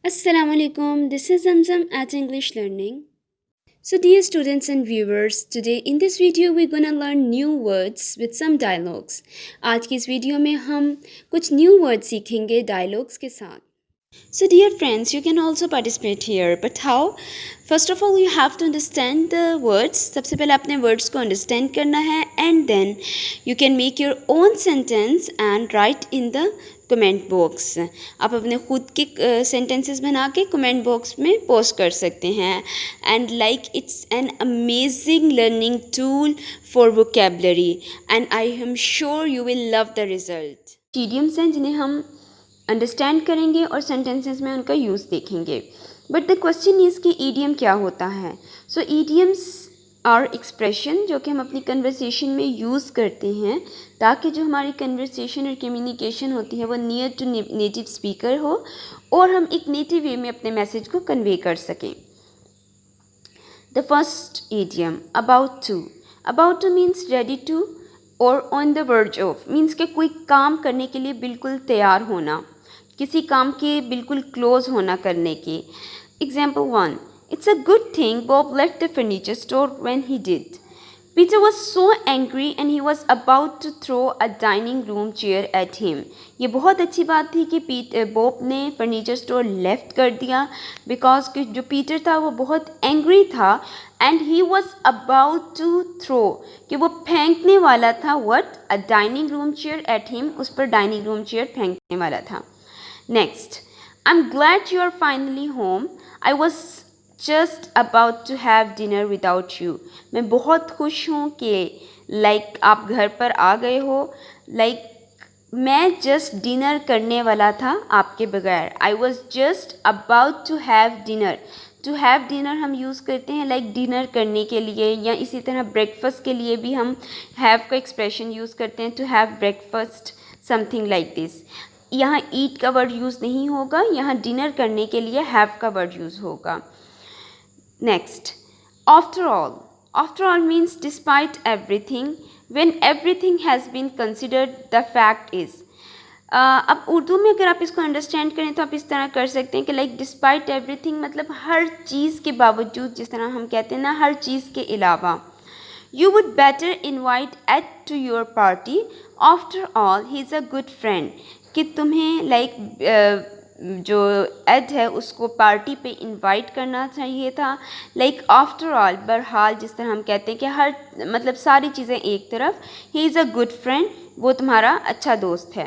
Assalamu alaikum. This is Zamzam at English Learning. So, dear students and viewers, today in this video we're gonna learn new words with some dialogues. आज की इस video में हम कुछ new words सीखेंगे dialogues के साथ. So, dear friends, you can also participate here. But how? First of all, you have to understand the words. सबसे पहले अपने words को understand करना है, and then you can make your own sentence and write in the comment box. आप अपने खुद के सेंटेंसेस बना के कमेंट बॉक्स में पोस्ट कर सकते हैं. And like it's an amazing learning tool for vocabulary and I am sure you will love the result. Idioms हैं जिन्हें हम अंडरस्टैंड करेंगे और सेंटेंसेस में उनका यूज़ देखेंगे. बट द क्वेश्चन इज़ कि ईडियम क्या होता है. सो ईडियम्स आर एक्सप्रेशन जो कि हम अपनी कन्वर्सेशन में यूज़ करते हैं ताकि जो हमारी कन्वर्सेशन और कम्युनिकेशन होती है वो नियर टू नेटिव स्पीकर हो और हम एक नेटिव वे में अपने मैसेज को कन्वे कर सकें. The first idiom about to means ready to और on the verge of. Means के कोई काम करने के लिए बिल्कुल तैयार होना, किसी काम के बिल्कुल क्लोज होना करने के. Example 1. It's a good thing Bob left the furniture store when he did. Peter was so angry and he was about to throw a dining room chair at him. ये बहुत अच्छी बात थी कि बॉब ने फर्नीचर स्टोर लेफ्ट कर दिया because कि जो पीटर था वो बहुत एंग्री था and he was about to throw कि वो फेंकने वाला था what a dining room chair at him. उस पर डाइनिंग रूम चेयर फेंकने वाला था. Next. I am glad you are finally home. I was just about to have dinner without you. मैं बहुत खुश हूँ कि आप घर पर आ गए हो. मैं जस्ट डिनर करने वाला था आपके बगैर. I was just about to have dinner. To have dinner हम यूज़ करते हैं डिनर करने के लिए, या इसी तरह ब्रेकफास्ट के लिए भी हम हैव का एक्सप्रेशन यूज़ करते हैं. To have breakfast something like this. यहाँ ईट का वर्ड यूज़ नहीं होगा, यहाँ डिनर करने के लिए हैव का वर्ड यूज़ होगा. Next, after all means despite everything, when everything has been considered, the fact is. अब उर्दू में अगर आप इसको अंडरस्टैंड करें तो आप इस तरह कर सकते हैं कि डिस्पाइट एवरीथिंग मतलब हर चीज़ के बावजूद, जिस तरह हम कहते हैं ना हर चीज़ के अलावा. You would better invite Ed to your party. After all, he is a good friend. कि तुम्हें जो एड है उसको पार्टी पे इनवाइट करना चाहिए था. आफ्टर ऑल बहरहाल जिस तरह हम कहते हैं कि हर मतलब सारी चीज़ें एक तरफ, he is a good friend, वो तुम्हारा अच्छा दोस्त है.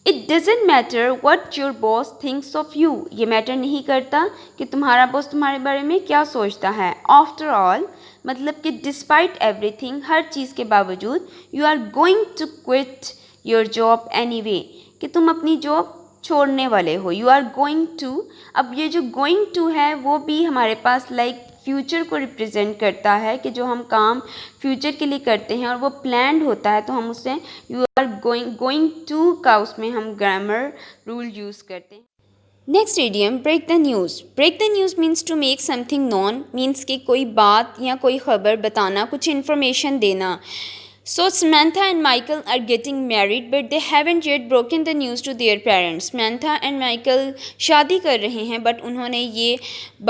It doesn't matter what your boss thinks of you. ये मैटर नहीं करता कि तुम्हारा बॉस तुम्हारे बारे में क्या सोचता है. आफ्टर ऑल मतलब कि डिस्पाइट एवरीथिंग हर चीज़ के बावजूद, you are going to quit your job anyway कि तुम अपनी जॉब छोड़ने वाले हो. You are going to. अब ये जो गोइंग टू है वो भी हमारे पास फ्यूचर को रिप्रेजेंट करता है कि जो हम काम फ्यूचर के लिए करते हैं और वो प्लान्ड होता है तो हम उससे यू आर गोइंग टू का उसमें हम ग्रामर रूल यूज़ करते हैं. Next idiom break the news. Break the news means to make something known. Means कि कोई बात या कोई खबर बताना, कुछ इन्फॉर्मेशन देना. So Samantha and Michael are getting married but they haven't yet broken the news to their parents. Samantha and Michael शादी कर रहे हैं बट उन्होंने ये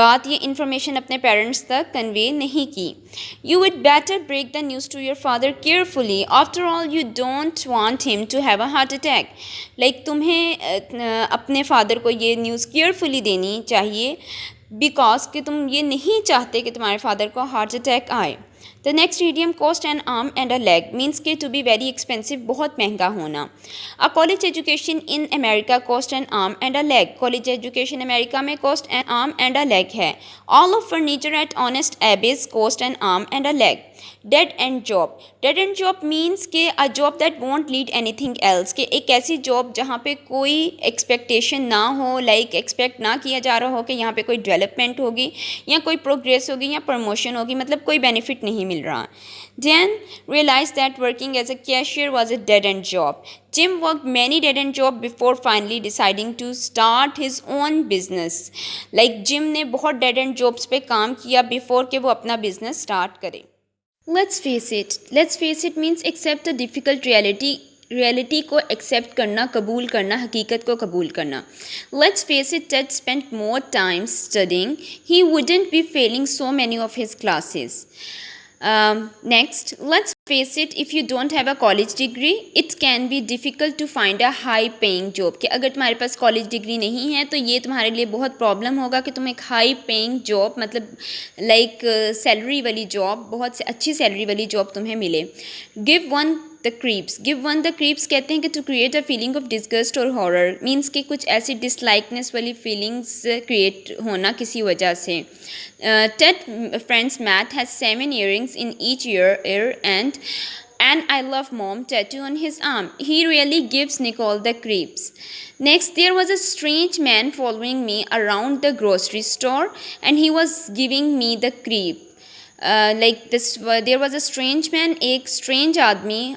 बात, ये इन्फॉर्मेशन अपने पेरेंट्स तक कन्वे नहीं की. You would better break the news to your father carefully. After all, you don't want him to have a heart attack. तुम्हें अपने फादर को ये न्यूज़ केयरफुली देनी चाहिए बिकॉज कि तुम ये नहीं चाहते कि तुम्हारे फादर को हार्ट अटैक आए. The next idiom cost an arm and a leg means के टू बी वेरी एक्सपेंसिव, बहुत महंगा होना. A college education in America cost an arm and a leg. College education America में cost an arm and a leg है. All of furniture at honest Abe's cost an arm and a leg. Dead end job. Dead end job means के a job that want lead anything else. के एक ऐसी job जहाँ पे कोई expectation ना हो, एक्सपेक्ट ना किया जा रहा हो कि यहाँ पे कोई डेवलपमेंट होगी या कोई प्रोग्रेस होगी या प्रमोशन होगी, मतलब कोई बेनिफिट नहीं मिल रहा. Jan realized that working as a cashier was a dead-end job. Jim worked many dead-end jobs before finally deciding to start his own business. Jim ने बहुत dead-end jobs पे काम किया before कि वो अपना business start करे. Let's face it means accept a difficult reality reality को एक्सेप्ट करना, कबूल करना, हकीकत को कबूल करना. Let's face it, Ted spent more time studying, he wouldn't be failing so many of his classes. Next, let's face it, if you don't have a college degree, it can be difficult to find a high paying job. कि अगर तुम्हारे पास college degree नहीं है तो ये तुम्हारे लिए बहुत प्रॉब्लम होगा कि तुम एक हाई पेइंग जॉब, मतलब लाइक सैलरी वाली जॉब, बहुत अच्छी सैलरी वाली जॉब तुम्हें मिले. Give one the creeps. Give one the creeps कहते हैं कि to create a feeling of disgust और हॉरर, मीन्स कि कुछ ऐसी डिसलाइकनेस वाली फीलिंग्स क्रिएट होना किसी वजह से. Ted friend's Matt has 7 earrings in each ear and I love mom tattoo on his arm. He really gives Nicole the creeps. Next, there was a strange man following me around the grocery store and he was giving me the creep. Like this there was a strange man, एक strange आदमी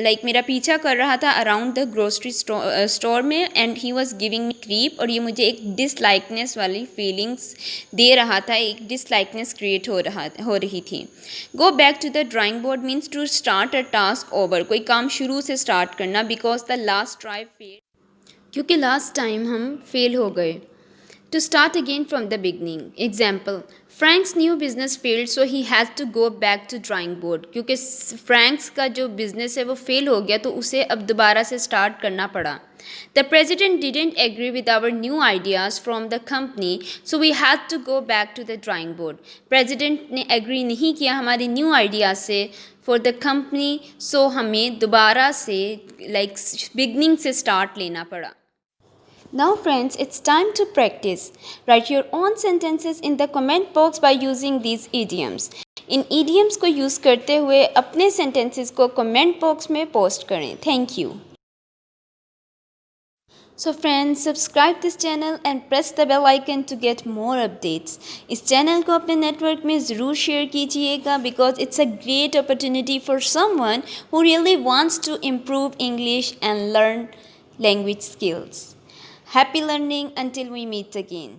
like मेरा पीछा कर रहा था around the grocery store में and he was giving me creep, और ये मुझे एक डिसलाइकनेस वाली फीलिंग्स दे रहा था, एक डिसलाइकनेस क्रिएट हो रही थी. Go back to the drawing board means to start a task over, कोई काम शुरू से स्टार्ट करना, because the last try fail, क्योंकि लास्ट टाइम हम फेल हो गए. To start again from the beginning. Example, Frank's new business failed so he had to go back to drawing board. क्योंकि फ्रैंक्स का जो बिजनेस है वो फेल हो गया तो उसे अब दोबारा से स्टार्ट करना पड़ा. The president didn't agree with our new ideas from the company so we had to go back to the drawing board. President ने agree नहीं किया हमारी new ideas से for the company, so हमें दोबारा से like beginning से start लेना पड़ा. Now friends, it's time to practice. Write your own sentences in the comment box by using these idioms. In idioms को यूज़ करते हुए अपने sentences को comment box में post करें. Thank you. So friends, subscribe this channel and press the bell icon to get more updates. इस channel को अपने network में ज़रूर share कीजिएगा because it's a great opportunity for someone who really wants to improve English and learn language skills. Happy learning until we meet again.